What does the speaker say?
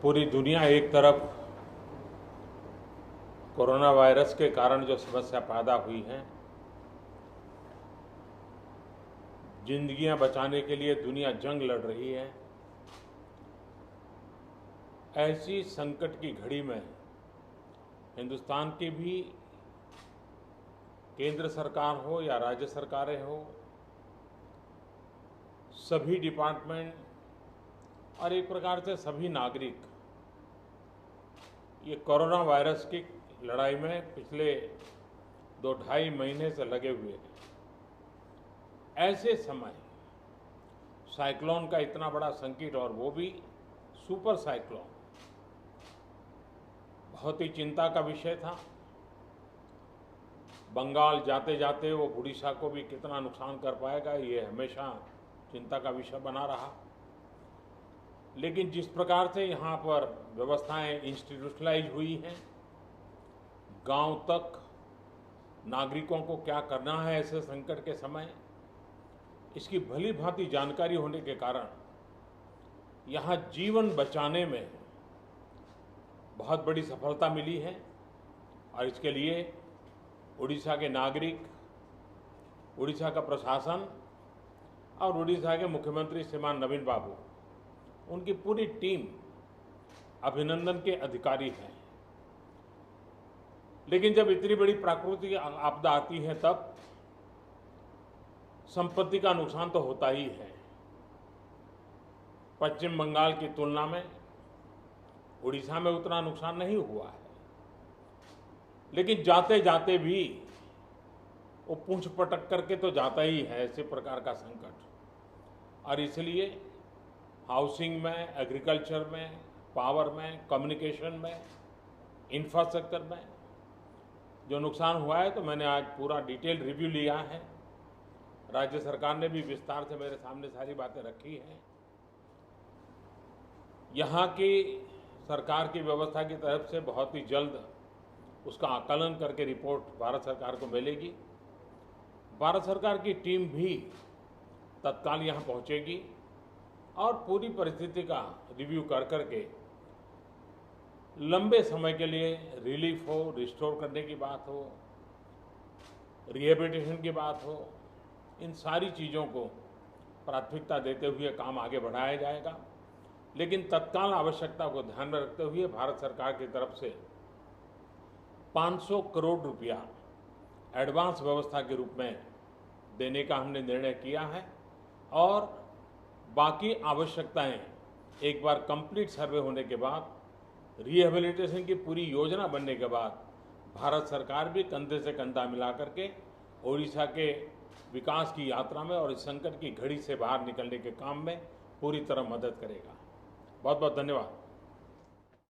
पूरी दुनिया एक तरफ कोरोना वायरस के कारण जो समस्या पैदा हुई है, जिंदगियां बचाने के लिए दुनिया जंग लड़ रही है। ऐसी संकट की घड़ी में हिंदुस्तान की भी केंद्र सरकार हो या राज्य सरकारें हो, सभी डिपार्टमेंट और एक प्रकार से सभी नागरिक ये कोरोना वायरस की लड़ाई में पिछले 2-2.5 महीने से लगे हुए हैं। ऐसे समय साइक्लोन का इतना बड़ा संकट, और वो भी सुपर साइक्लोन, बहुत ही चिंता का विषय था। बंगाल जाते जाते वो उड़ीसा को भी कितना नुकसान कर पाएगा, ये हमेशा चिंता का विषय बना रहा। लेकिन जिस प्रकार से यहाँ पर व्यवस्थाएं इंस्टीट्यूशनलाइज हुई हैं, गांव तक नागरिकों को क्या करना है ऐसे संकट के समय, इसकी भली भांति जानकारी होने के कारण यहाँ जीवन बचाने में बहुत बड़ी सफलता मिली है। और इसके लिए उड़ीसा के नागरिक, उड़ीसा का प्रशासन और उड़ीसा के मुख्यमंत्री श्रीमान नवीन बाबू, उनकी पूरी टीम अभिनंदन के अधिकारी हैं। लेकिन जब इतनी बड़ी प्राकृतिक आपदा आती है तब संपत्ति का नुकसान तो होता ही है। पश्चिम बंगाल की तुलना में उड़ीसा में उतना नुकसान नहीं हुआ है, लेकिन जाते जाते भी वो पूंछ पटक करके तो जाता ही है ऐसे प्रकार का संकट। और इसलिए हाउसिंग में, एग्रीकल्चर में, पावर में, कम्युनिकेशन में, इंफ्रास्ट्रक्चर में जो नुकसान हुआ है, तो मैंने आज पूरा डिटेल रिव्यू लिया है। राज्य सरकार ने भी विस्तार से मेरे सामने सारी बातें रखी हैं। यहाँ की सरकार की व्यवस्था की तरफ से बहुत ही जल्द उसका आकलन करके रिपोर्ट भारत सरकार को मिलेगी। भारत सरकार की टीम भी तत्काल यहाँ पहुँचेगी और पूरी परिस्थिति का रिव्यू कर करके लंबे समय के लिए रिलीफ हो, रिस्टोर करने की बात हो, रिहेबिलिटेशन की बात हो, इन सारी चीज़ों को प्राथमिकता देते हुए काम आगे बढ़ाया जाएगा। लेकिन तत्काल आवश्यकता को ध्यान में रखते हुए भारत सरकार की तरफ से 500 करोड़ रुपया एडवांस व्यवस्था के रूप में देने का हमने निर्णय किया है। और बाकी आवश्यकताएं एक बार कंप्लीट सर्वे होने के बाद, रिहेबिलिटेशन की पूरी योजना बनने के बाद, भारत सरकार भी कंधे से कंधा मिला करके ओडिशा के विकास की यात्रा में और इस संकट की घड़ी से बाहर निकलने के काम में पूरी तरह मदद करेगा। बहुत बहुत धन्यवाद।